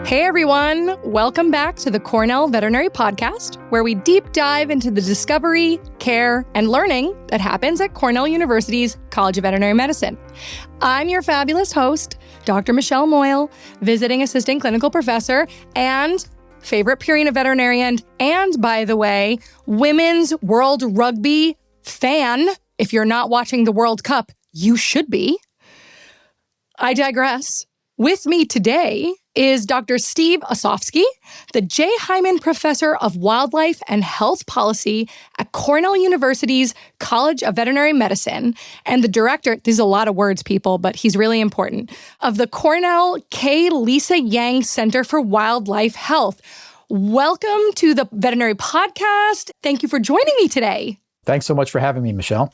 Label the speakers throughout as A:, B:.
A: Hey everyone, welcome back to the Cornell Veterinary Podcast, where we deep dive into the discovery, care, and learning that happens at Cornell University's College of Veterinary Medicine. I'm your fabulous host, Dr. Michelle Moyle, visiting assistant clinical professor and favorite Purina veterinarian, and by the way, Women's World Rugby fan. If you're not watching the World Cup, you should be. I digress. With me today is Dr. Steve Osofsky, the J. Hyman Professor of Wildlife and Health Policy at Cornell University's College of Veterinary Medicine, and the director, these are a lot of words, people, but he's really important, of the Cornell K. Lisa Yang Center for Wildlife Health. Welcome to the Veterinary Podcast. Thank you for joining me today.
B: Thanks so much for having me, Michelle.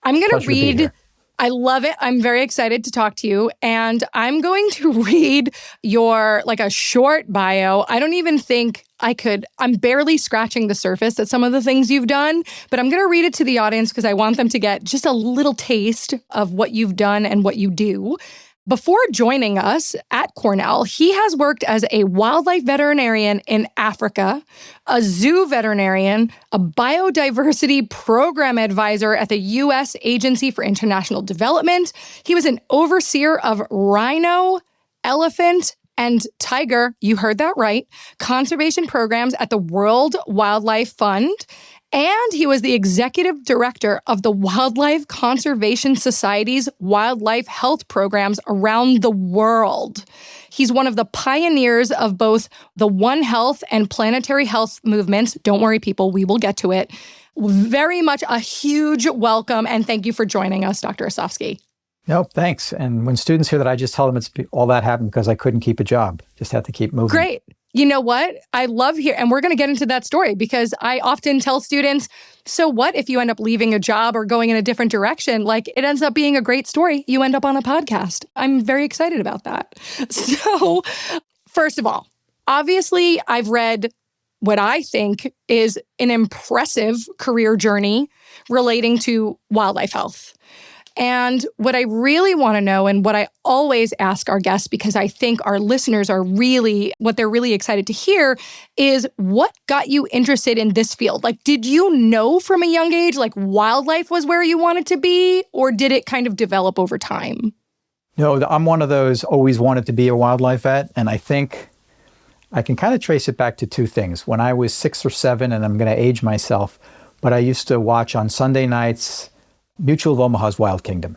A: I'm going to read... I love it. I'm very excited to talk to you. And I'm going to read your, a short bio. I don't even think I could. I'm barely scratching the surface at some of the things you've done, but I'm going to read it to the audience because I want them to get just a little taste of what you've done and what you do. Before joining us at Cornell, he has worked as a wildlife veterinarian in Africa, a zoo veterinarian, a biodiversity program advisor at the U.S. Agency for International Development. He was an overseer of rhino, elephant, and tiger, you heard that right, conservation programs at the World Wildlife Fund. And he was the executive director of the Wildlife Conservation Society's wildlife health programs around the world. He's one of the pioneers of both the One Health and Planetary health movements. Don't worry, people, we will get to it. Very much a huge welcome, and thank you for joining us, Dr. Osofsky.
B: No, thanks. And when students hear that, I just tell them all that happened because I couldn't keep a job. Just had to keep moving.
A: Great. You know what? I love here, and we're going to get into that story because I often tell students, so what if you end up leaving a job or going in a different direction? It ends up being a great story. You end up on a podcast. I'm very excited about that. So, first of all, obviously, I've read what I think is an impressive career journey relating to wildlife health. And what I really want to know, and what I always ask our guests, because I think our listeners are what they're really excited to hear, is what got you interested in this field? Did you know from a young age, wildlife was where you wanted to be, or did it kind of develop over time?
B: No, I'm one of those always wanted to be a wildlife vet. And I think I can kind of trace it back to two things. When I was 6 or 7, and I'm going to age myself, but I used to watch on Sunday nights Mutual of Omaha's Wild Kingdom.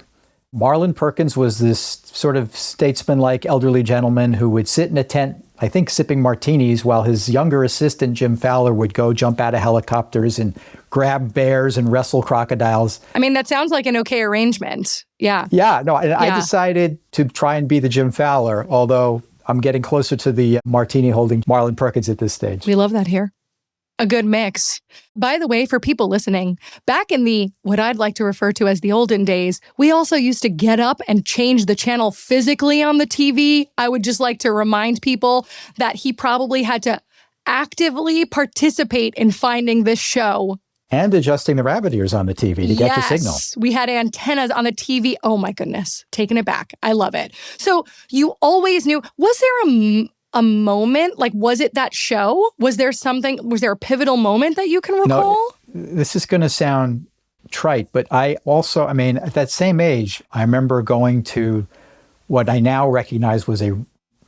B: Marlin Perkins was this sort of statesman-like elderly gentleman who would sit in a tent, I think sipping martinis, while his younger assistant, Jim Fowler, would go jump out of helicopters and grab bears and wrestle crocodiles.
A: I mean, that sounds like an okay arrangement. Yeah.
B: Yeah, no, I decided to try and be the Jim Fowler, although I'm getting closer to the martini-holding Marlin Perkins at this stage.
A: We love that here. A good mix. By the way, for people listening, back in what I'd like to refer to as the olden days, we also used to get up and change the channel physically on the TV. I would just like to remind people that he probably had to actively participate in finding this show.
B: And adjusting the rabbit ears on the TV to get the signal.
A: Yes, we had antennas on the TV. Oh my goodness, taking it back. I love it. So you always knew, was there a moment, was it that show? Was there a pivotal moment that you can recall?
B: No, this is going to sound trite, but at that same age, I remember going to what I now recognize was a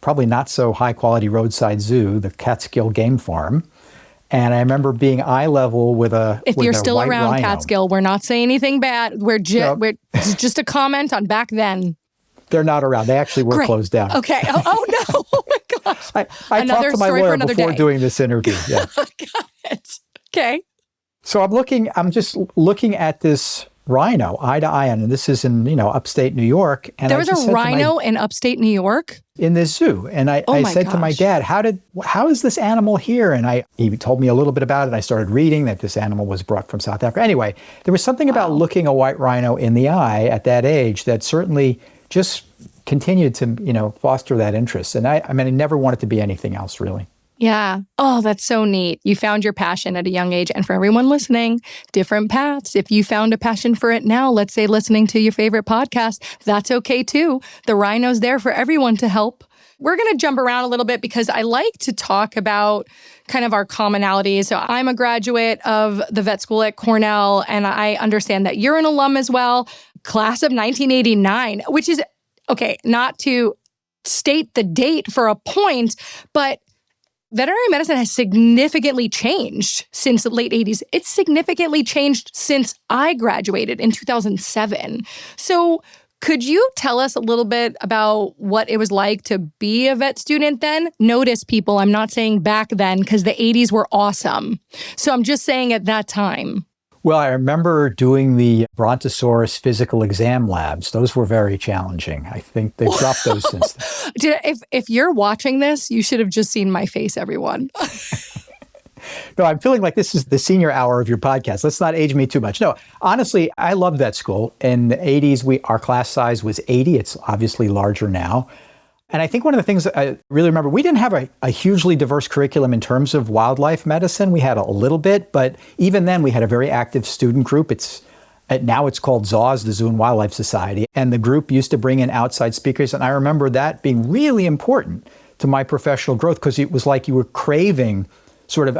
B: probably not so high quality roadside zoo, the Catskill Game Farm. And I remember being eye level with a
A: If you're still
B: white
A: around
B: rhino.
A: Catskill, we're not saying anything bad. It's just a comment on back then.
B: They're not around. They actually were closed down.
A: Okay. Oh no. Oh my gosh.
B: I talked to my lawyer before doing this interview. Yeah.
A: Got it. Okay.
B: So I'm just looking at this rhino eye to eye, and this is in, upstate New York. And
A: there was a rhino in upstate New York?
B: In this zoo. And I said to my dad, how is this animal here? And he told me a little bit about it. I started reading that this animal was brought from South Africa. Anyway, there was something about looking a white rhino in the eye at that age that certainly just continued to, foster that interest. And I never wanted to be anything else, really.
A: Yeah. Oh, that's so neat. You found your passion at a young age. And for everyone listening, different paths. If you found a passion for it now, let's say listening to your favorite podcast, that's okay too. The Rhino's there for everyone to help. We're going to jump around a little bit because I like to talk about kind of our commonalities. So I'm a graduate of the vet school at Cornell, and I understand that you're an alum as well. Class of 1989, which is, okay, not to state the date for a point, but veterinary medicine has significantly changed since the late 80s. It's significantly changed since I graduated in 2007. So could you tell us a little bit about what it was like to be a vet student then? Notice, people, I'm not saying back then because the 80s were awesome. So I'm just saying at that time.
B: Well, I remember doing the Brontosaurus physical exam labs. Those were very challenging. I think they've dropped those since then.
A: If you're watching this, you should have just seen my face, everyone.
B: No, I'm feeling like this is the senior hour of your podcast. Let's not age me too much. No, honestly, I loved vet school. In the 80s, our class size was 80. It's obviously larger now. And I think one of the things that I really remember, we didn't have a hugely diverse curriculum in terms of wildlife medicine. We had a little bit, but even then we had a very active student group. Now it's called ZAWS, the Zoo and Wildlife Society. And the group used to bring in outside speakers. And I remember that being really important to my professional growth because it was like you were craving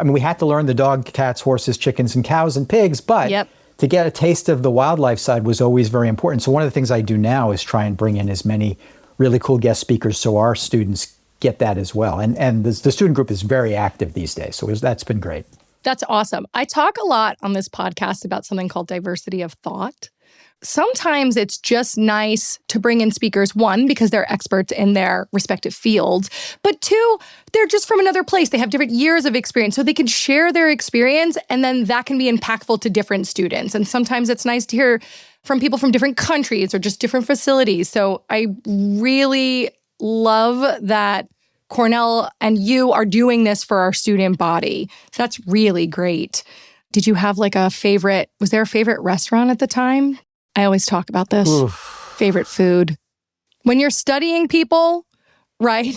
B: we had to learn the dog, cats, horses, chickens, and cows and pigs, but to get a taste of the wildlife side was always very important. So one of the things I do now is try and bring in as many really cool guest speakers so our students get that as well. And the student group is very active these days. So that's been great.
A: That's awesome. I talk a lot on this podcast about something called diversity of thought. Sometimes it's just nice to bring in speakers, one, because they're experts in their respective fields, but two, they're just from another place. They have different years of experience, so they can share their experience, and then that can be impactful to different students. And sometimes it's nice to hear from people from different countries or just different facilities. So I really love that Cornell and you are doing this for our student body. So that's really great. Did you have was there a favorite restaurant at the time? I always talk about this. Oof. Favorite food. When you're studying people, right?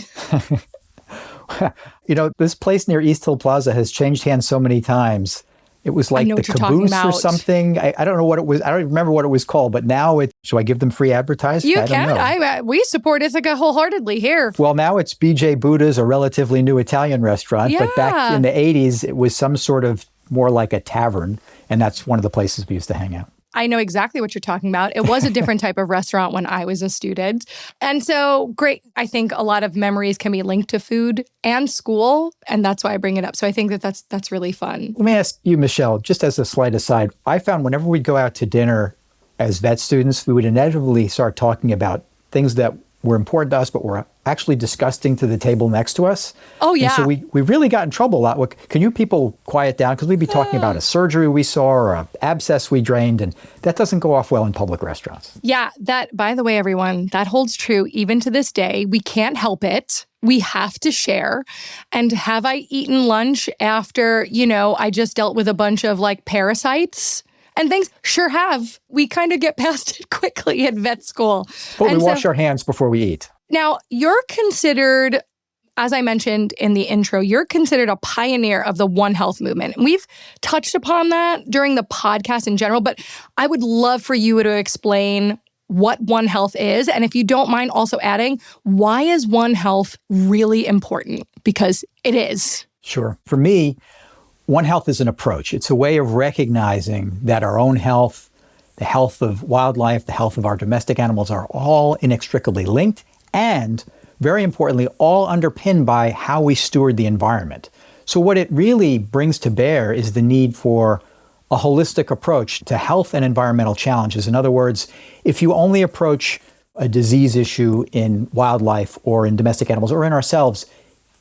B: This place near East Hill Plaza has changed hands so many times. It was like the Caboose or something. I don't know what it was. I don't remember what it was called, but now should I give them free advertising?
A: You can. We support Ithaca wholeheartedly here.
B: Well, now it's BJ Buddha's, a relatively new Italian restaurant. Yeah. But back in the 80s, it was some sort of more like a tavern. And that's one of the places we used to hang out.
A: I know exactly what you're talking about. It was a different type of restaurant when I was a student. And so great. I think a lot of memories can be linked to food and school. And that's why I bring it up. So I think that's really fun.
B: Let me ask you, Michelle, just as a slight aside, I found whenever we'd go out to dinner as vet students, we would inevitably start talking about things that were important to us, but were actually disgusting to the table next to us.
A: Oh, yeah.
B: And so we really got in trouble a lot. Can you people quiet down? Because we'd be talking about a surgery we saw or an abscess we drained, and that doesn't go off well in public restaurants.
A: Yeah, by the way, everyone, that holds true even to this day. We can't help it. We have to share. And have I eaten lunch after, I just dealt with a bunch of parasites and things? Sure have. We kind of get past it quickly at vet school.
B: But we wash our hands before we eat.
A: Now, you're considered, as I mentioned in the intro, you're considered a pioneer of the One Health movement. And we've touched upon that during the podcast in general, but I would love for you to explain what One Health is. And if you don't mind also adding, why is One Health really important? Because it is.
B: Sure. For me, One Health is an approach. It's a way of recognizing that our own health, the health of wildlife, the health of our domestic animals are all inextricably linked and, very importantly, all underpinned by how we steward the environment. So what it really brings to bear is the need for a holistic approach to health and environmental challenges. In other words, if you only approach a disease issue in wildlife or in domestic animals or in ourselves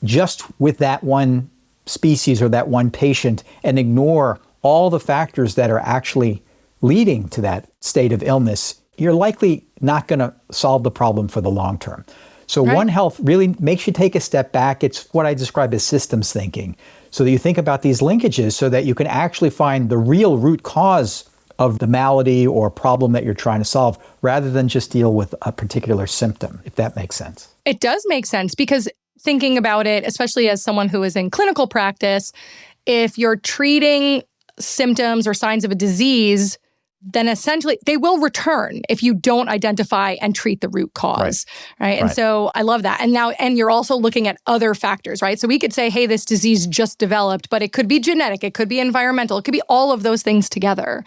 B: just with that one species or that one patient and ignore all the factors that are actually leading to that state of illness, you're likely not going to solve the problem for the long term. So right. One Health really makes you take a step back. It's what I describe as systems thinking, so that you think about these linkages so that you can actually find the real root cause of the malady or problem that you're trying to solve, rather than just deal with a particular symptom, if that makes sense.
A: It does make sense, because thinking about it, especially as someone who is in clinical practice, if you're treating symptoms or signs of a disease, then essentially they will return if you don't identify and treat the root cause, right? And so I love that. And you're also looking at other factors, right? So we could say, hey, this disease just developed, but it could be genetic, it could be environmental, it could be all of those things together.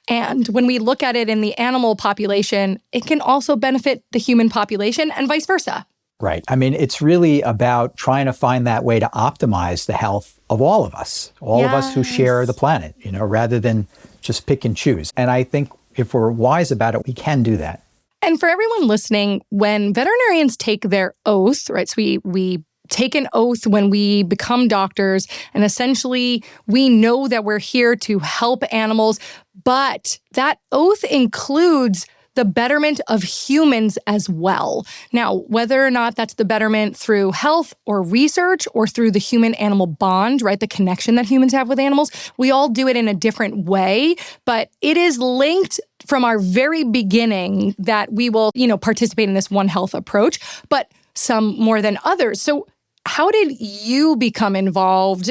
A: And when we look at it in the animal population, it can also benefit the human population and vice versa.
B: Right. I mean, it's really about trying to find that way to optimize the health of all of us, all of us who share the planet, rather than just pick and choose. And I think if we're wise about it, we can do that.
A: And for everyone listening, when veterinarians take their oath, right? So we take an oath when we become doctors, and essentially we know that we're here to help animals, but that oath includes the betterment of humans as well. Now, whether or not that's the betterment through health or research or through the human-animal bond, right, the connection that humans have with animals, we all do it in a different way, but it is linked from our very beginning that we will, participate in this One Health approach, but some more than others. So how did you become involved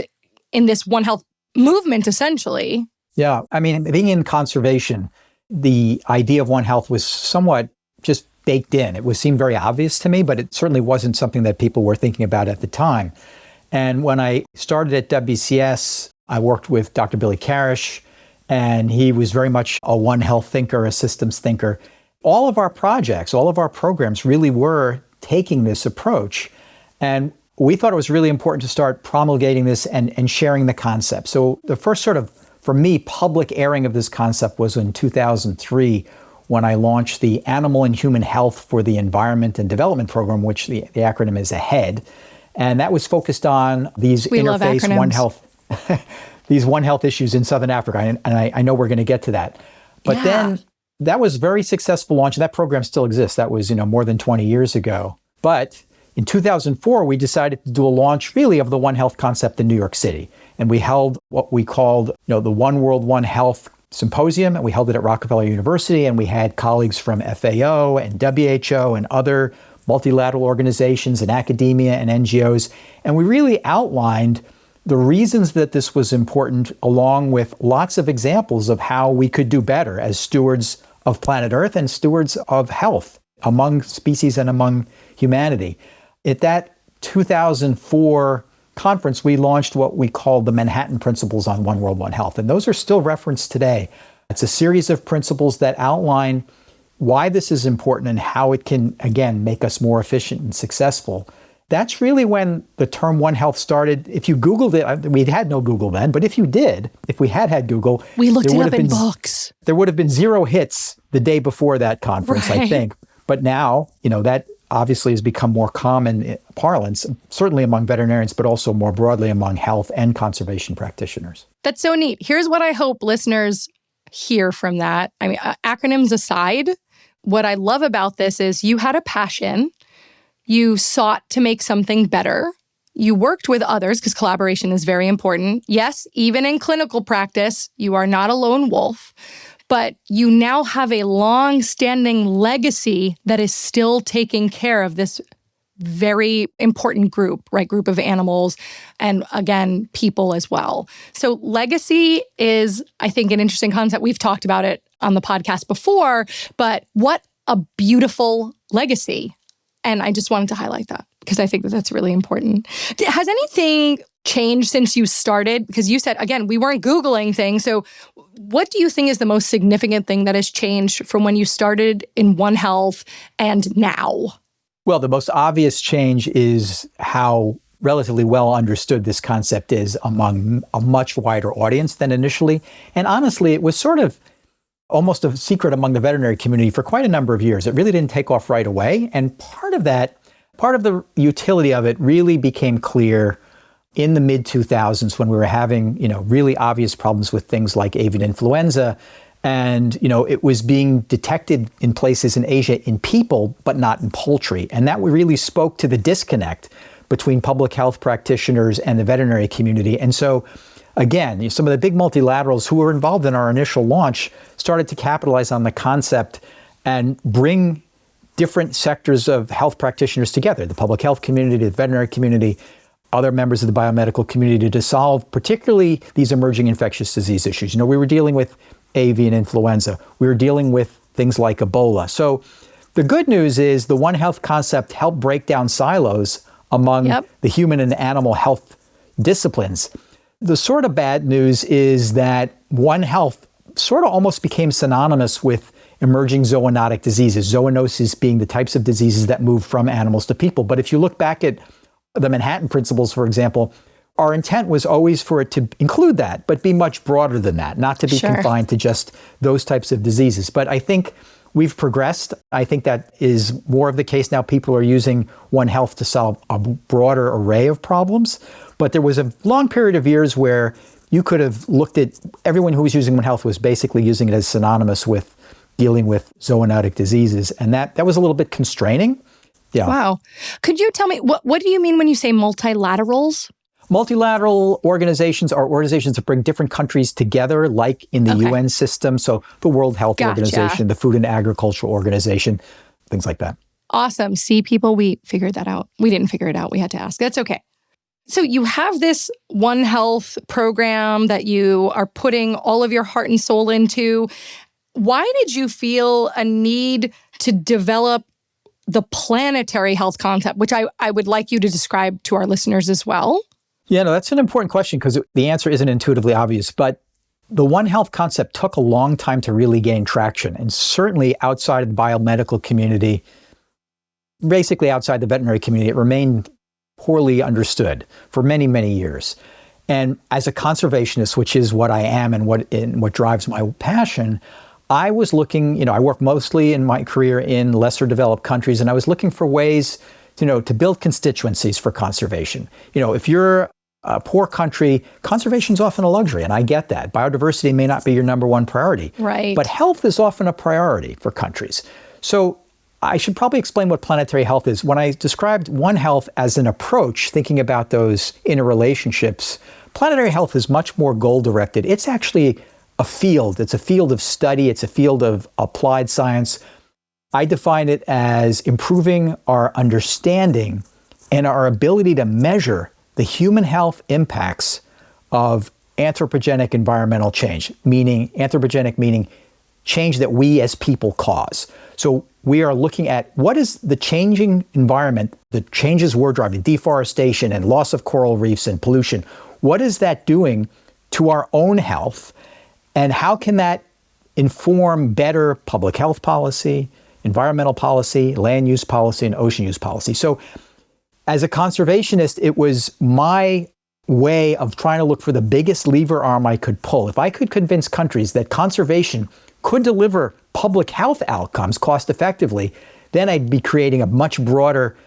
A: in this One Health movement, essentially?
B: Yeah, I mean, being in conservation, the idea of One Health was somewhat just baked in. It seemed very obvious to me, but it certainly wasn't something that people were thinking about at the time. And when I started at WCS, I worked with Dr. Billy Karish, and he was very much a One Health thinker, a systems thinker. All of our projects, all of our programs really were taking this approach. And we thought it was really important to start promulgating this and sharing the concept. So the first sort of, for me, public airing of this concept was in 2003 when I launched the Animal and Human Health for the Environment and Development Program, which the acronym is AHEAD. And that was focused on these interface One Health, these One Health issues in Southern Africa. And I know we're going to get to that. But then that was very successful launch. That program still exists. That was, more than 20 years ago. But in 2004, we decided to do a launch really of the One Health concept in New York City. And we held what we called, the One World, One Health Symposium, and we held it at Rockefeller University, and we had colleagues from FAO and WHO and other multilateral organizations and academia and NGOs. And we really outlined the reasons that this was important, along with lots of examples of how we could do better as stewards of planet Earth and stewards of health among species and among humanity. At that 2004 conference, we launched what we called the Manhattan Principles on One World, One Health. And those are still referenced today. It's a series of principles that outline why this is important and how it can, again, make us more efficient and successful. That's really when the term One Health started. If you Googled it, we had no Google then, but if we had Google,
A: we looked it up in books.
B: There would have been 0 hits the day before that conference, I think. But now, that obviously has become more common parlance, certainly among veterinarians, but also more broadly among health and conservation practitioners.
A: That's so neat. Here's what I hope listeners hear from that. I mean, acronyms aside, what I love about this is you had a passion. You sought to make something better. You worked with others because collaboration is very important. Yes, even in clinical practice, you are not a lone wolf. But you now have a long-standing legacy that is still taking care of this very important group, right? Group of animals and, again, people as well. So legacy is, I think, an interesting concept. We've talked about it on the podcast before, but what a beautiful legacy. And I just wanted to highlight that because I think that that's really important. Has anything changed since you started? Because you said, again, we weren't Googling things. So what do you think is the most significant thing that has changed from when you started in One Health and now?
B: Well, the most obvious change is how relatively well understood this concept is among a much wider audience than initially. And honestly, it was sort of almost a secret among the veterinary community for quite a number of years. It really didn't take off right away. And part of the utility of it really became clear in the mid-2000s when we were having, really obvious problems with things like avian influenza. And, it was being detected in places in Asia in people, but not in poultry. And that really spoke to the disconnect between public health practitioners and the veterinary community. And so, again, some of the big multilaterals who were involved in our initial launch started to capitalize on the concept and bring different sectors of health practitioners together, the public health community, the veterinary community, other members of the biomedical community, to solve particularly these emerging infectious disease issues. We were dealing with avian influenza. We were dealing with things like Ebola. So the good news is the One Health concept helped break down silos among the human and animal health disciplines. The sort of bad news is that One Health sort of almost became synonymous with emerging zoonotic diseases, zoonoses being the types of diseases that move from animals to people. But if you look back at the Manhattan Principles, for example, our intent was always for it to include that, but be much broader than that, not to be confined to just those types of diseases. But I think we've progressed. I think that is more of the case now. People are using One Health to solve a broader array of problems. But there was a long period of years where you could have looked at everyone who was using One Health was basically using it as synonymous with dealing with zoonotic diseases. And that was a little bit constraining. Yeah.
A: Wow. Could you tell me, what do you mean when you say multilaterals?
B: Multilateral organizations are organizations that bring different countries together, like in the UN system. So the World Health Organization, the Food and Agriculture Organization, things like that.
A: Awesome. See, people, we figured that out. We didn't figure it out. We had to ask. That's okay. So you have this One Health program that you are putting all of your heart and soul into. Why did you feel a need to develop the planetary health concept, which I would like you to describe to our listeners as well?
B: Yeah, no, that's an important question because the answer isn't intuitively obvious. But the One Health concept took a long time to really gain traction. And certainly outside of the biomedical community, basically outside the veterinary community, it remained poorly understood for many, many years. And as a conservationist, which is what I am and what drives my passion, I was looking, I work mostly in my career in lesser developed countries, and I was looking for ways, to build constituencies for conservation. If you're a poor country, conservation is often a luxury, and I get that. Biodiversity may not be your number one priority.
A: Right.
B: But health is often a priority for countries. So I should probably explain what planetary health is. When I described One Health as an approach, thinking about those interrelationships, planetary health is much more goal-directed. It's actually a field. It's a field of study. It's a field of applied science. I define it as improving our understanding and our ability to measure the human health impacts of anthropogenic environmental change, meaning change that we as people cause. So we are looking at what is the changing environment, the changes we're driving, deforestation and loss of coral reefs and pollution. What is that doing to our own health? And how can that inform better public health policy, environmental policy, land use policy, and ocean use policy? So as a conservationist, it was my way of trying to look for the biggest lever arm I could pull. If I could convince countries that conservation could deliver public health outcomes cost effectively, then I'd be creating a much broader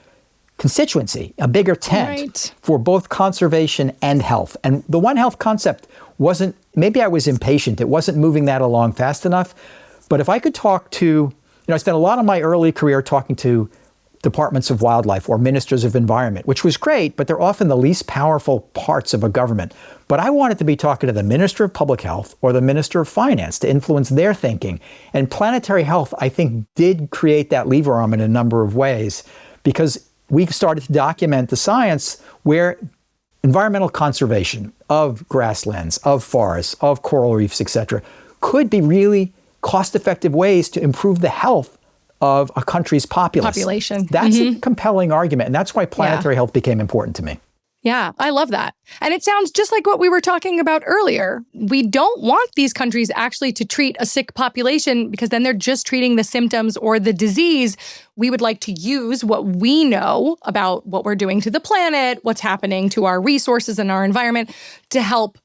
B: constituency, a bigger tent for both conservation and health. And the One Health concept wasn't, maybe I was impatient. It wasn't moving that along fast enough. But if I could talk to, I spent a lot of my early career talking to departments of wildlife or ministers of environment, which was great, but they're often the least powerful parts of a government. But I wanted to be talking to the Minister of Public Health or the Minister of Finance to influence their thinking. And planetary health, I think, did create that lever arm in a number of ways, because we started to document the science where environmental conservation of grasslands, of forests, of coral reefs, etc., could be really cost-effective ways to improve the health of a country's population. That's a compelling argument, and that's why planetary health became important to me.
A: Yeah, I love that. And it sounds just like what we were talking about earlier. We don't want these countries actually to treat a sick population because then they're just treating the symptoms or the disease. We would like to use what we know about what we're doing to the planet, what's happening to our resources and our environment to help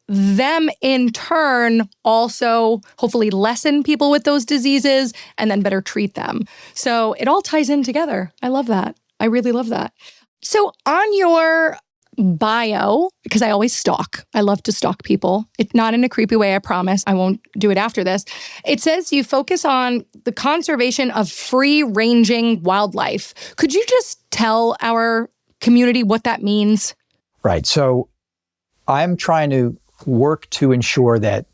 A: them in turn also hopefully lessen people with those diseases and then better treat them. So it all ties in together. I love that. I really love that. So on your bio, because I always stalk. I love to stalk people. It's not in a creepy way, I promise. I won't do it after this. It says you focus on the conservation of free-ranging wildlife. Could you just tell our community what that means?
B: Right. So I'm trying to work to ensure that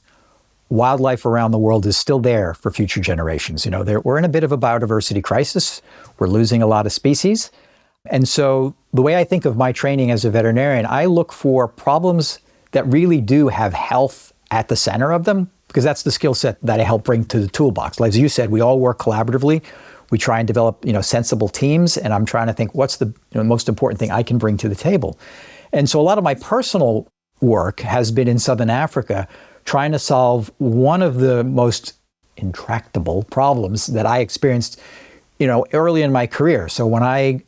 B: wildlife around the world is still there for future generations. We're in a bit of a biodiversity crisis. We're losing a lot of species. And so the way I think of my training as a veterinarian, I look for problems that really do have health at the center of them, because that's the skill set that I help bring to the toolbox. Like, as you said, we all work collaboratively. We try and develop, sensible teams, and I'm trying to think what's the most important thing I can bring to the table. And so a lot of my personal work has been in Southern Africa, trying to solve one of the most intractable problems that I experienced, early in my career. So when I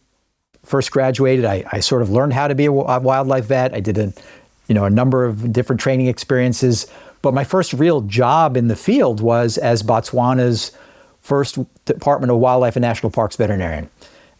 B: first graduated, I sort of learned how to be a wildlife vet. I did a number of different training experiences, but my first real job in the field was as Botswana's first Department of Wildlife and National Parks veterinarian.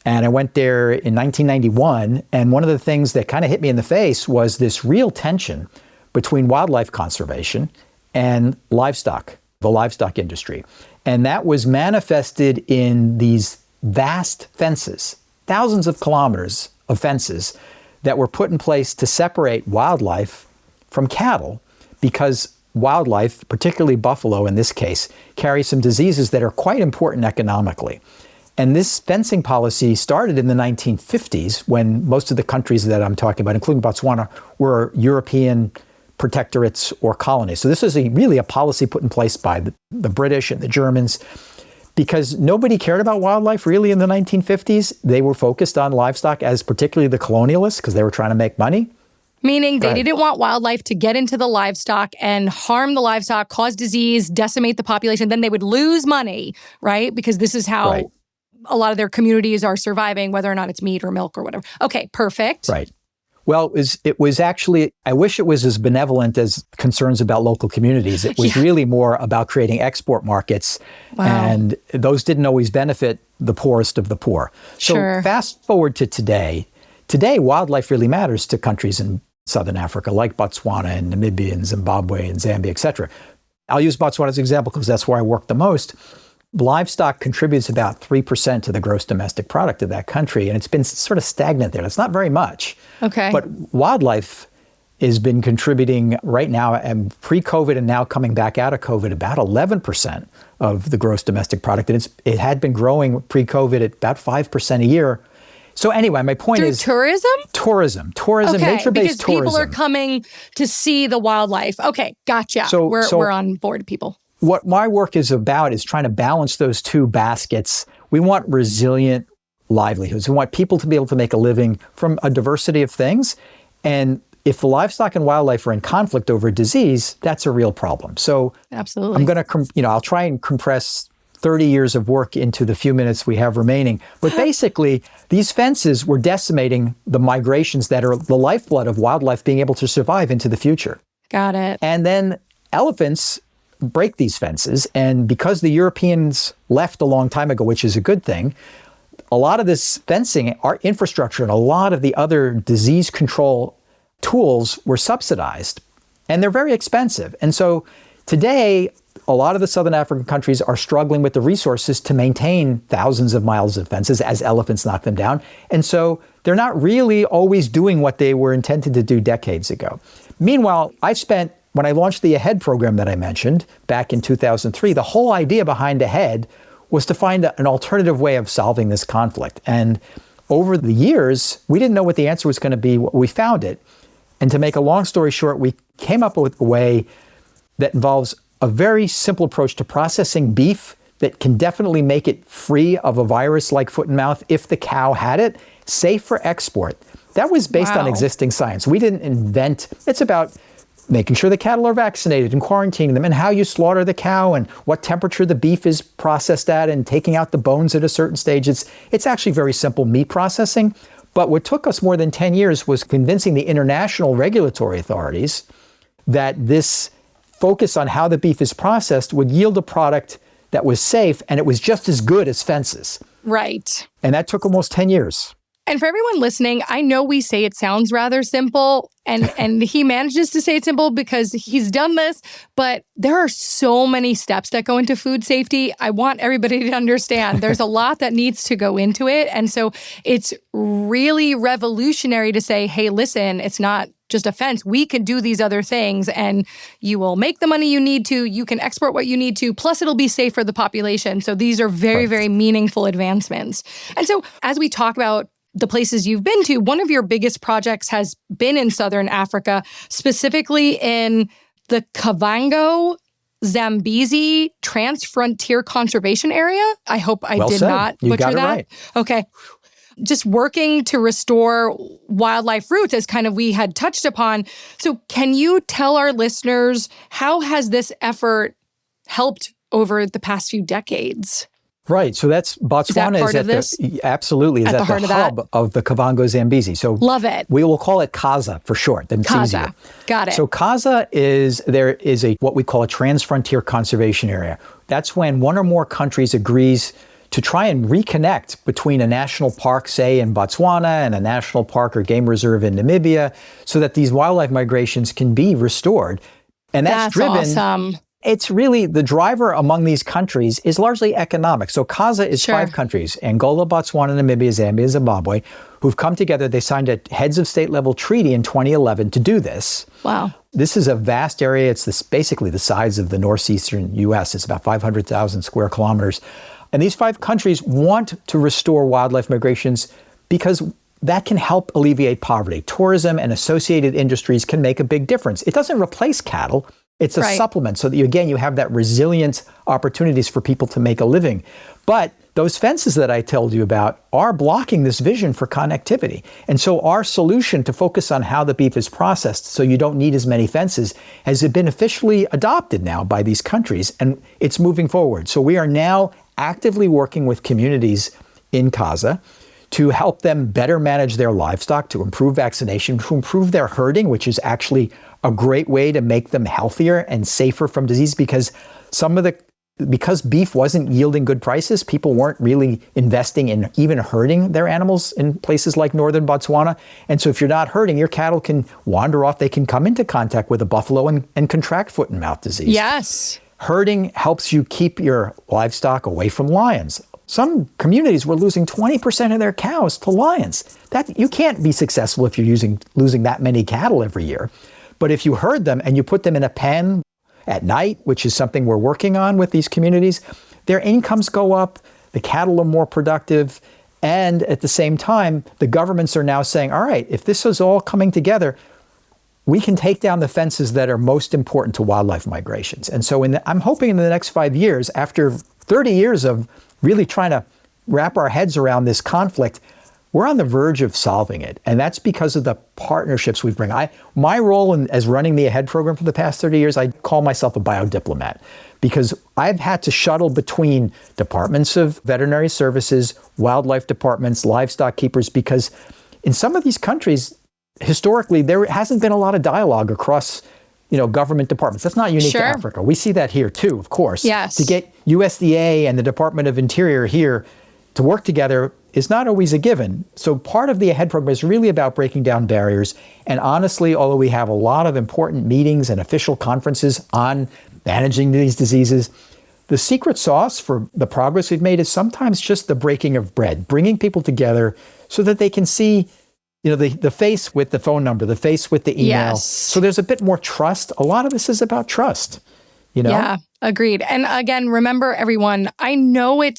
B: And I went there in 1991, and one of the things that kind of hit me in the face was this real tension between wildlife conservation and livestock, the livestock industry. And that was manifested in these vast fences, thousands of kilometers of fences that were put in place to separate wildlife from cattle, because wildlife, particularly buffalo in this case, carry some diseases that are quite important economically. And this fencing policy started in the 1950s, when most of the countries that I'm talking about, including Botswana, were European protectorates or colonies. So this is really a policy put in place by the British and the Germans, because nobody cared about wildlife really in the 1950s. They were focused on livestock, as particularly the colonialists, because they were trying to make money.
A: Meaning they didn't want wildlife to get into the livestock and harm the livestock, cause disease, decimate the population. Then they would lose money, right? Because this is how a lot of their communities are surviving, whether or not it's meat or milk or whatever. Okay, perfect.
B: Right. Well, it was actually, I wish it was as benevolent as concerns about local communities. It was really more about creating export markets. Wow. And those didn't always benefit the poorest of the poor. So fast forward to today. Today, wildlife really matters to countries in Southern Africa, like Botswana and Namibia and Zimbabwe and Zambia, et cetera. I'll use Botswana as an example because that's where I work the most. Livestock contributes about 3% to the gross domestic product of that country, and it's been sort of stagnant there. It's not very much. Okay. But wildlife has been contributing right now, and pre-COVID and now coming back out of COVID, about 11% of the gross domestic product. And it had been growing pre-COVID at about 5% a year. So anyway, my point is...
A: tourism?
B: Tourism, nature-based tourism.
A: Because people are coming to see the wildlife. Okay, gotcha. So we're on board, people.
B: What my work is about is trying to balance those two baskets. We want resilient livelihoods. We want people to be able to make a living from a diversity of things. And if the livestock and wildlife are in conflict over disease, that's a real problem. So absolutely, I'm going to, I'll try and compress 30 years of work into the few minutes we have remaining. But basically, these fences were decimating the migrations that are the lifeblood of wildlife being able to survive into the future.
A: Got it.
B: And then elephants break these fences. And because the Europeans left a long time ago, which is a good thing, a lot of this fencing, our infrastructure, and a lot of the other disease control tools were subsidized. And they're very expensive. And so today, a lot of the Southern African countries are struggling with the resources to maintain thousands of miles of fences as elephants knock them down. And so they're not really always doing what they were intended to do decades ago. Meanwhile, when I launched the AHEAD program that I mentioned back in 2003, the whole idea behind AHEAD was to find an alternative way of solving this conflict. And over the years, we didn't know what the answer was going to be. We found it. And to make a long story short, we came up with a way that involves a very simple approach to processing beef that can definitely make it free of a virus like foot and mouth if the cow had it, safe for export. That was based on existing science. We didn't invent. It's about making sure the cattle are vaccinated and quarantining them, and how you slaughter the cow and what temperature the beef is processed at, and taking out the bones at a certain stage. It's actually very simple meat processing. But what took us more than 10 years was convincing the international regulatory authorities that this focus on how the beef is processed would yield a product that was safe, and it was just as good as fences.
A: Right.
B: And that took almost 10 years.
A: And for everyone listening, I know we say it sounds rather simple, and he manages to say it simple because he's done this, but there are so many steps that go into food safety. I want everybody to understand there's a lot that needs to go into it. And so it's really revolutionary to say, hey, listen, it's not just a fence. We can do these other things, and you will make the money you need to. You can export what you need to. Plus, it'll be safe for the population. So these are very, very meaningful advancements. And so as we talk about the places you've been to, one of your biggest projects has been in Southern Africa, specifically in the Kavango Zambezi Trans-Frontier Conservation Area. I hope I did not butcher that.
B: Right.
A: Okay. Just working to restore wildlife roots, as kind of we had touched upon. So can you tell our listeners, how has this effort helped over the past few decades?
B: Right. So that's Botswana
A: is at the
B: hub of the Kavango Zambezi. So
A: love it.
B: We will call it Kaza for short. Then
A: Kaza. Got it.
B: So Kaza is what we call a trans-frontier conservation area. That's when one or more countries agrees to try and reconnect between a national park, say in Botswana, and a national park or game reserve in Namibia, so that these wildlife migrations can be restored. And that's driven.
A: Awesome.
B: It's really the driver among these countries is largely economic. So Kaza is 5 countries, Angola, Botswana, Namibia, Zambia, Zimbabwe, who've come together. They signed a heads of state level treaty in 2011 to do this.
A: Wow.
B: This is a vast area. It's basically the size of the northeastern U.S. It's about 500,000 square kilometers. And these 5 countries want to restore wildlife migrations because that can help alleviate poverty. Tourism and associated industries can make a big difference. It doesn't replace cattle. It's a supplement so that, you have that resilient opportunities for people to make a living. But those fences that I told you about are blocking this vision for connectivity. And so our solution to focus on how the beef is processed so you don't need as many fences has been officially adopted now by these countries, and it's moving forward. So we are now actively working with communities in Kaza to help them better manage their livestock, to improve vaccination, to improve their herding, which is actually a great way to make them healthier and safer from disease, because because beef wasn't yielding good prices, people weren't really investing in even herding their animals in places like northern Botswana. And so if you're not herding, your cattle can wander off. They can come into contact with a buffalo and contract foot and mouth disease.
A: Yes. Herding
B: helps you keep your livestock away from lions. Some communities were losing 20% of their cows to lions. That you can't be successful if you're losing that many cattle every year. But if you herd them and you put them in a pen at night, which is something we're working on with these communities, their incomes go up, the cattle are more productive, and at the same time, the governments are now saying, all right, if this is all coming together, we can take down the fences that are most important to wildlife migrations. And so I'm hoping in the next 5 years, after 30 years of really trying to wrap our heads around this conflict, we're on the verge of solving it. And that's because of the partnerships we bring. My role as running the AHEAD program for the past 30 years, I call myself a bio-diplomat, because I've had to shuttle between departments of veterinary services, wildlife departments, livestock keepers, because in some of these countries, historically, there hasn't been a lot of dialogue across government departments. That's not unique to Africa. We see that here too, of course.
A: Yes.
B: To get USDA and the Department of Interior here to work together is not always a given. So part of the AHEAD program is really about breaking down barriers. And honestly, although we have a lot of important meetings and official conferences on managing these diseases, the secret sauce for the progress we've made is sometimes just the breaking of bread, bringing people together so that they can see the face with the phone number, the face with the email.
A: Yes.
B: So there's a bit more trust. A lot of this is about trust,
A: Yeah, agreed. And again, remember everyone, I know it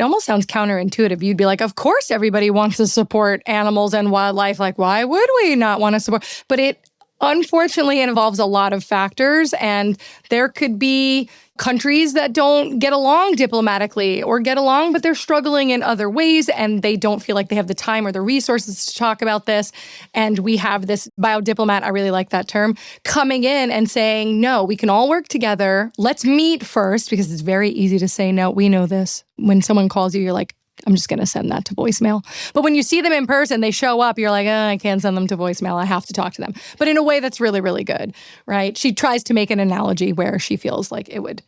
A: almost sounds counterintuitive. You'd be like, of course everybody wants to support animals and wildlife. Like, why would we not want to support? But it unfortunately involves a lot of factors, and there could be countries that don't get along diplomatically or get along, but they're struggling in other ways and they don't feel like they have the time or the resources to talk about this. And we have this bio-diplomat, I really like that term, coming in and saying, no, we can all work together. Let's meet first, because it's very easy to say no. We know this. When someone calls you, you're like, I'm just going to send that to voicemail. But when you see them in person, they show up, you're like, I can't send them to voicemail. I have to talk to them. But in a way that's really, really good, right? She tries to make an analogy where she feels like it would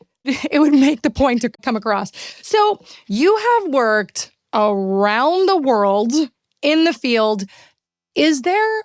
A: make the point to come across. So you have worked around the world in the field. Is there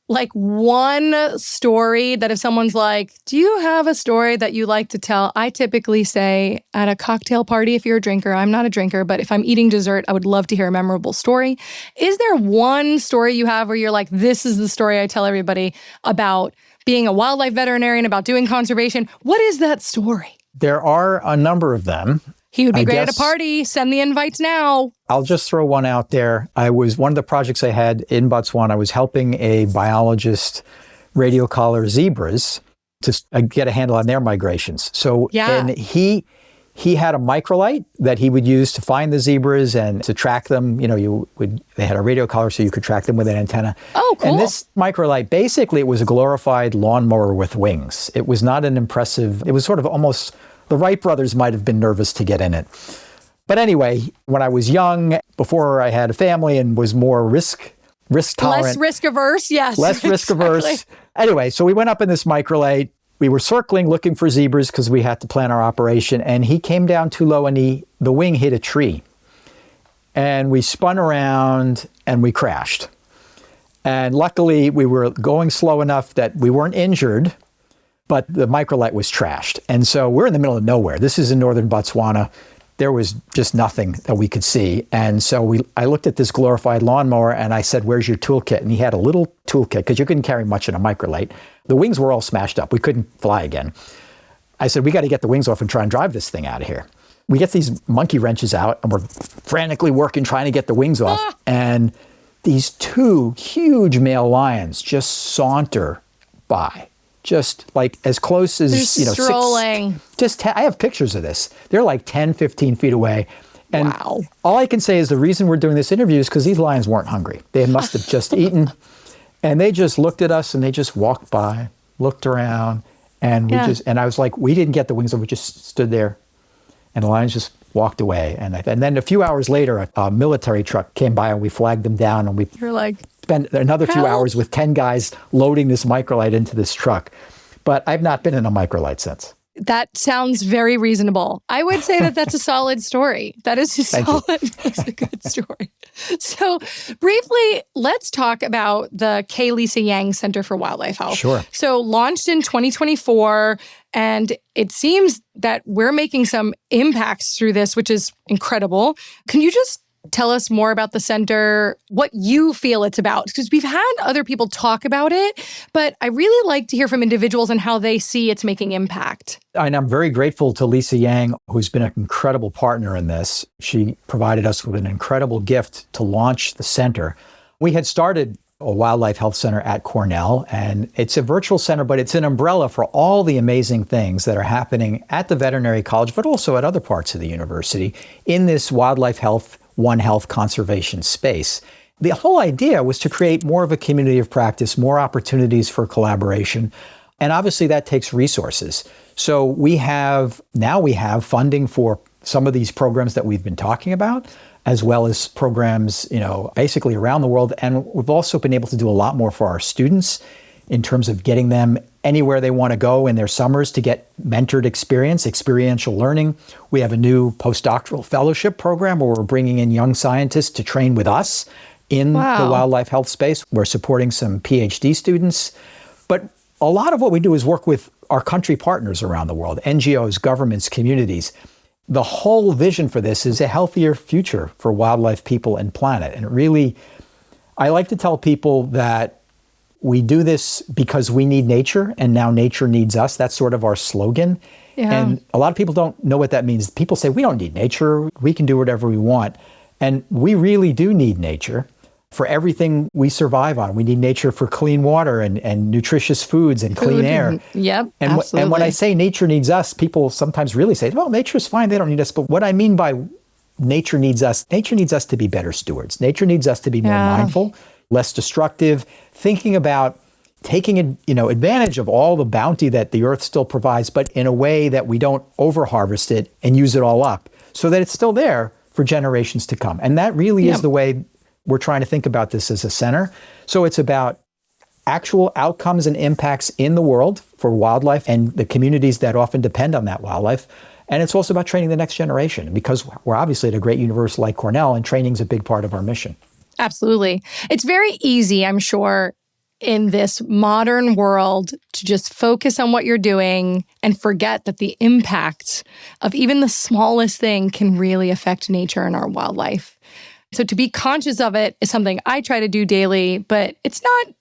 A: like one story that if someone's like, do you have a story that you like to tell? I typically say at a cocktail party, if you're a drinker, I'm not a drinker, but if I'm eating dessert, I would love to hear a memorable story. Is there one story you have where you're like, this is the story I tell everybody about being a wildlife veterinarian, about doing conservation? What is that story?
B: There are a number of them.
A: He would be great at a party. Send the invites now.
B: I'll just throw one out there. One of the projects I had in Botswana, I was helping a biologist radio collar zebras to get a handle on their migrations. So, and he had a microlight that he would use to find the zebras and to track them. They had a radio collar so you could track them with an antenna.
A: Oh, cool.
B: And this microlight, basically, it was a glorified lawnmower with wings. It was not an impressive, it was sort of almost, the Wright brothers might have been nervous to get in it. But anyway, when I was young, before I had a family and was more risk tolerant.
A: Less risk averse, yes.
B: Less risk averse. Anyway, so we went up in this microlight. We were circling, looking for zebras because we had to plan our operation. And he came down too low and the wing hit a tree. And we spun around and we crashed. And luckily, we were going slow enough that we weren't injured, but the microlight was trashed. And so we're in the middle of nowhere. This is in northern Botswana. There was just nothing that we could see. And so I looked at this glorified lawnmower and I said, where's your toolkit? And he had a little toolkit because you couldn't carry much in a microlight. The wings were all smashed up. We couldn't fly again. I said, we got to get the wings off and try and drive this thing out of here. We get these monkey wrenches out and we're frantically working, trying to get the wings off. And these two huge male lions just saunter by. Just like as close as,
A: strolling.
B: I have pictures of this. They're like 10, 15 feet away. And
A: wow.
B: All I can say is the reason we're doing this interview is because these lions weren't hungry. They must have just eaten. And they just looked at us and they just walked by, looked around. And I was like, we didn't get the wings, we just stood there. And the lions just walked away. And then a few hours later, a military truck came by and we flagged them down. And
A: You're like,
B: spent another few hours with 10 guys loading this microlight into this truck. But I've not been in a microlight since.
A: That sounds very reasonable. I would say that that's a solid story. That is that's a good story. So briefly, let's talk about the K. Lisa Yang Center for Wildlife Health.
B: Sure.
A: So launched in 2024, and it seems that we're making some impacts through this, which is incredible. Can you just tell us more about the center, what you feel it's about? Because we've had other people talk about it, but I really like to hear from individuals and how they see it's making impact.
B: And I'm very grateful to Lisa Yang, who's been an incredible partner in this. She provided us with an incredible gift to launch the center. We had started a wildlife health center at Cornell, and it's a virtual center, but it's an umbrella for all the amazing things that are happening at the veterinary college, but also at other parts of the university in this wildlife health, One Health conservation space. The whole idea was to create more of a community of practice, more opportunities for collaboration. And obviously that takes resources. So we have funding for some of these programs that we've been talking about, as well as programs, basically around the world. And we've also been able to do a lot more for our students in terms of getting them anywhere they want to go in their summers to get mentored experience, experiential learning. We have a new postdoctoral fellowship program where we're bringing in young scientists to train with us in the wildlife health space. We're supporting some PhD students. But a lot of what we do is work with our country partners around the world, NGOs, governments, communities. The whole vision for this is a healthier future for wildlife, people, and planet. And really, I like to tell people that we do this because we need nature, and now nature needs us. That's sort of our slogan. Yeah. And a lot of people don't know what that means. People say, we don't need nature. We can do whatever we want. And we really do need nature for everything we survive on. We need nature for clean water and nutritious foods and clean air.
A: Yep,
B: absolutely. And when I say nature needs us, people sometimes really say, well, nature's fine. They don't need us. But what I mean by nature needs us to be better stewards. Nature needs us to be more mindful, less destructive, thinking about taking advantage of all the bounty that the earth still provides, but in a way that we don't over-harvest it and use it all up so that it's still there for generations to come. And that really is the way we're trying to think about this as a center. So it's about actual outcomes and impacts in the world for wildlife and the communities that often depend on that wildlife. And it's also about training the next generation, because we're obviously at a great university like Cornell, and training is a big part of our mission.
A: Absolutely. It's very easy, I'm sure, in this modern world to just focus on what you're doing and forget that the impact of even the smallest thing can really affect nature and our wildlife. So to be conscious of it is something I try to do daily, but it's not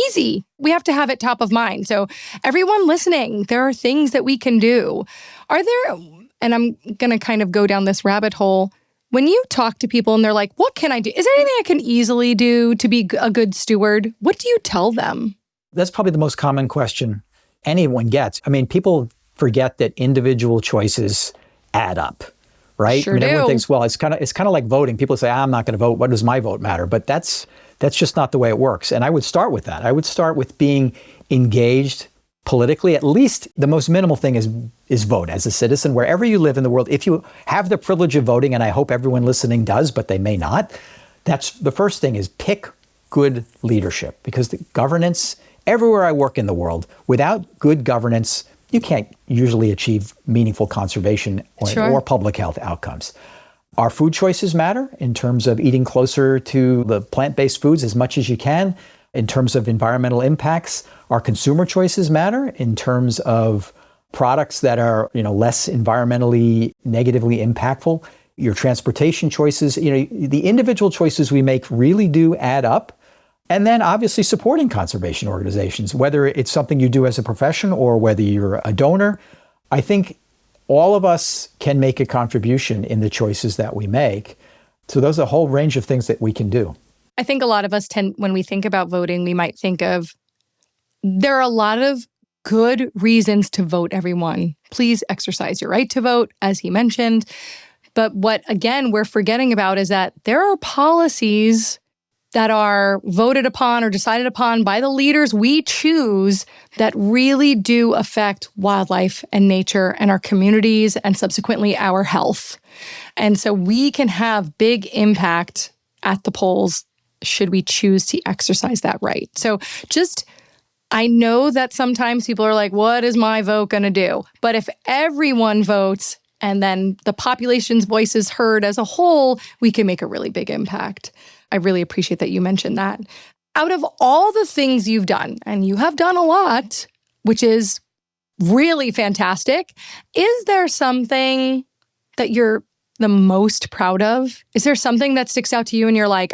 A: easy. We have to have it top of mind. So everyone listening, there are things that we can do. Are there, and I'm going to kind of go down this rabbit hole, when you talk to people and they're like, what can I do? Is there anything I can easily do to be a good steward? What do you tell them?
B: That's probably the most common question anyone gets. I mean, people forget that individual choices add up, right?
A: Sure
B: I mean,
A: do.
B: everyone thinks, well, it's kind of like voting. People say, I'm not going to vote. What does my vote matter? But that's just not the way it works. And I would start with that. I would start with being engaged politically. At least the most minimal thing is vote as a citizen, wherever you live in the world. If you have the privilege of voting, and I hope everyone listening does, but they may not, that's the first thing, is pick good leadership. Because the governance, everywhere I work in the world, without good governance, you can't usually achieve meaningful conservation or public health outcomes. Our food choices matter in terms of eating closer to the plant-based foods as much as you can. In terms of environmental impacts, our consumer choices matter in terms of products that are, less environmentally negatively impactful. Your transportation choices, the individual choices we make really do add up. And then obviously supporting conservation organizations, whether it's something you do as a profession or whether you're a donor. I think all of us can make a contribution in the choices that we make. So there's a whole range of things that we can do.
A: I think a lot of us when we think about voting, we might think of, there are a lot of good reasons to vote, everyone. Please exercise your right to vote, as he mentioned. But what, again, we're forgetting about is that there are policies that are voted upon or decided upon by the leaders we choose that really do affect wildlife and nature and our communities and subsequently our health. And so we can have big impact at the polls should we choose to exercise that right. So I know that sometimes people are like, what is my vote going to do? But if everyone votes and then the population's voice is heard as a whole, we can make a really big impact. I really appreciate that you mentioned that. Out of all the things you've done, and you have done a lot, which is really fantastic, is there something that you're the most proud of? Is there something that sticks out to you and you're like,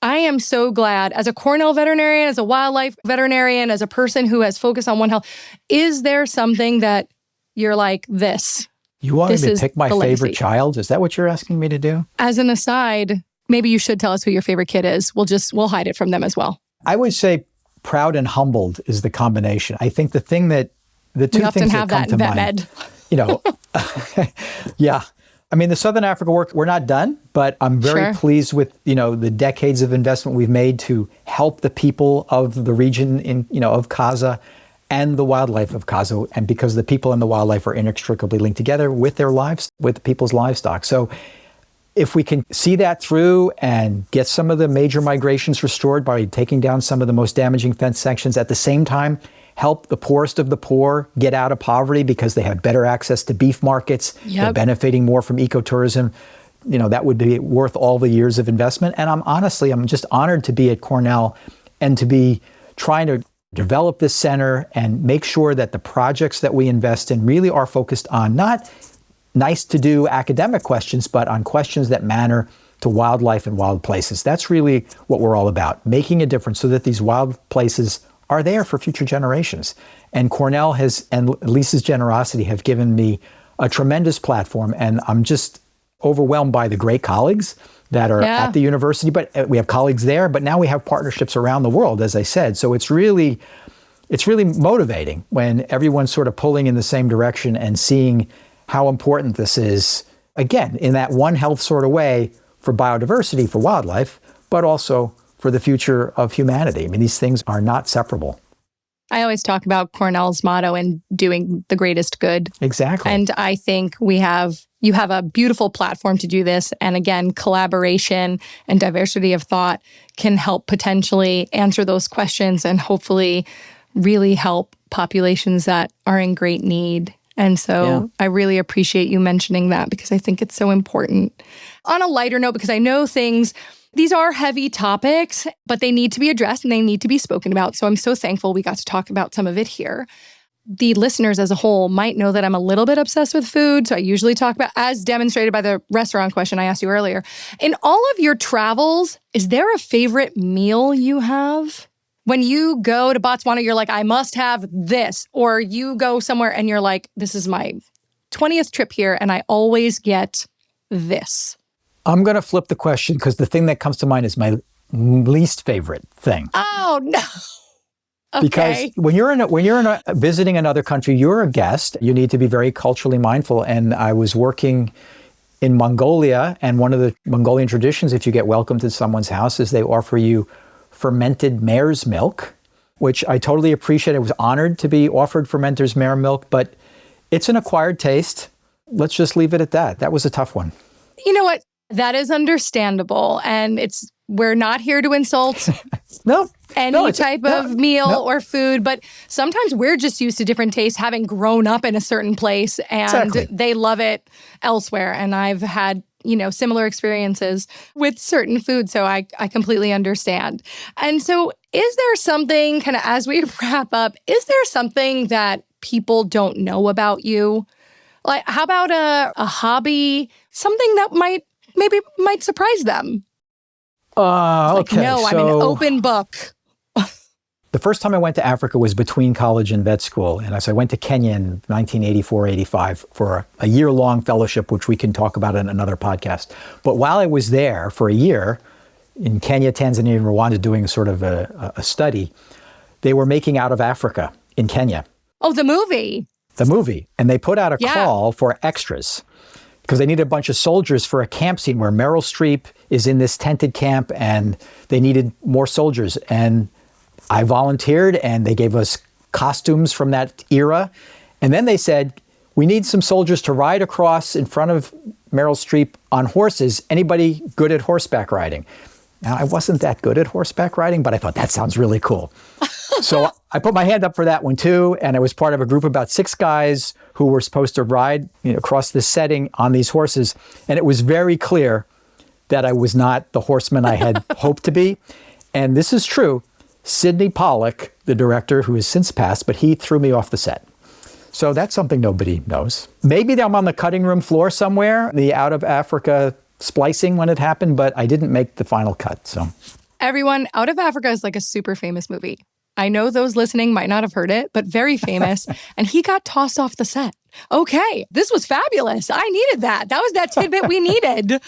A: I am so glad, as a Cornell veterinarian, as a wildlife veterinarian, as a person who has focused on One Health, is there something that you're like, this?
B: You want me to pick my favorite child? Is that what you're asking me to do?
A: As an aside, maybe you should tell us who your favorite kid is. We'll hide it from them as well.
B: I would say proud and humbled is the combination. I think the two things that come to mind, yeah. I mean, the Southern Africa work, we're not done, but I'm very pleased with, the decades of investment we've made to help the people of the region of Kaza and the wildlife of Kaza. And because the people and the wildlife are inextricably linked together with their lives, with people's livestock. So if we can see that through and get some of the major migrations restored by taking down some of the most damaging fence sections, at the same time, help the poorest of the poor get out of poverty because they have better access to beef markets, they're benefiting more from ecotourism, that would be worth all the years of investment. And I'm just honored to be at Cornell and to be trying to develop this center and make sure that the projects that we invest in really are focused on not nice to do academic questions, but on questions that matter to wildlife and wild places. That's really what we're all about, making a difference so that these wild places are there for future generations. And Cornell and Lisa's generosity have given me a tremendous platform. And I'm just overwhelmed by the great colleagues that are at the university, but we have colleagues there, but now we have partnerships around the world, as I said. So it's really motivating when everyone's sort of pulling in the same direction and seeing how important this is, again, in that One Health sort of way for biodiversity, for wildlife, but also for the future of humanity. I mean, these things are not separable.
A: I always talk about Cornell's motto and doing the greatest good.
B: Exactly.
A: And I think you have a beautiful platform to do this. And again, collaboration and diversity of thought can help potentially answer those questions and hopefully really help populations that are in great need. And so I really appreciate you mentioning that because I think it's so important. On a lighter note, because I know things These are heavy topics, but they need to be addressed and they need to be spoken about. So I'm so thankful we got to talk about some of it here. The listeners as a whole might know that I'm a little bit obsessed with food. So I usually talk about, as demonstrated by the restaurant question I asked you earlier. In all of your travels, is there a favorite meal you have? When you go to Botswana, you're like, I must have this. Or you go somewhere and you're like, this is my 20th trip here and I always get this.
B: I'm going to flip the question because the thing that comes to mind is my least favorite thing.
A: Oh, no. Okay.
B: Because when you're visiting another country, you're a guest. You need to be very culturally mindful. And I was working in Mongolia, and one of the Mongolian traditions, if you get welcomed to someone's house, is they offer you fermented mare's milk, which I totally appreciate. I was honored to be offered fermented mare milk, but it's an acquired taste. Let's just leave it at that. That was a tough one.
A: You know what? That is understandable. And we're not here to insult any type of meal or food, but sometimes we're just used to different tastes, having grown up in a certain place and they love it elsewhere. And I've had, similar experiences with certain food. So I completely understand. And so is there something, kind of as we wrap up, is there something that people don't know about you? Like, how about a hobby, something that might surprise them?
B: Okay.
A: No, I'm an open book.
B: The first time I went to Africa was between college and vet school. And so I went to Kenya in 1984-85 for a year-long fellowship, which we can talk about in another podcast. But while I was there for a year in Kenya, Tanzania, and Rwanda doing sort of a study, they were making Out of Africa in Kenya.
A: Oh, the movie.
B: The movie. And they put out a call for extras because they needed a bunch of soldiers for a camp scene where Meryl Streep is in this tented camp and they needed more soldiers. And I volunteered and they gave us costumes from that era. And then they said, we need some soldiers to ride across in front of Meryl Streep on horses. Anybody good at horseback riding? Now, I wasn't that good at horseback riding, but I thought that sounds really cool. So I put my hand up for that one too. And I was part of a group of about 6 guys who were supposed to ride across this setting on these horses. And it was very clear that I was not the horseman I had hoped to be. And this is true. Sidney Pollack, the director, who has since passed, but he threw me off the set. So that's something nobody knows. Maybe I'm on the cutting room floor somewhere, the Out of Africa splicing when it happened, but I didn't make the final cut. So
A: everyone, Out of Africa is like a super famous movie. I know those listening might not have heard it, but very famous. And he got tossed off the set. Okay, this was fabulous. I needed that. That was that tidbit we needed.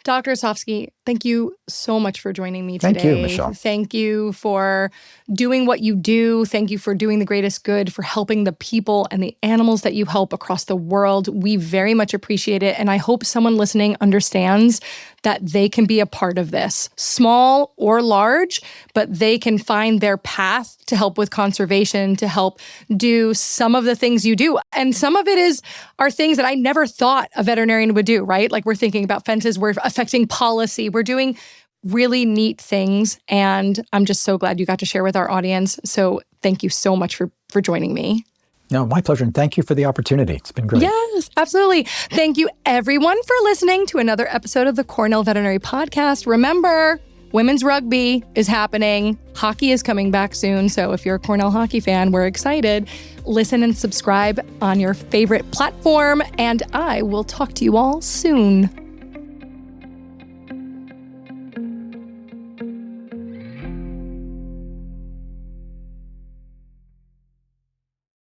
A: Dr. Osofsky, thank you so much for joining me today.
B: Thank you, Michelle.
A: Thank you for doing what you do. Thank you for doing the greatest good, for helping the people and the animals that you help across the world. We very much appreciate it. And I hope someone listening understands that they can be a part of this, small or large, but they can find their path to help with conservation, to help do some of the things you do. And some of it are things that I never thought a veterinarian would do, right? Like we're thinking about fences, we're affecting policy, we're doing really neat things. And I'm just so glad you got to share with our audience. So thank you so much for joining me.
B: No, my pleasure. And thank you for the opportunity. It's been great.
A: Yes, absolutely. Thank you, everyone, for listening to another episode of the Cornell Veterinary Podcast. Remember, women's rugby is happening. Hockey is coming back soon. So if you're a Cornell hockey fan, we're excited. Listen and subscribe on your favorite platform. And I will talk to you all soon.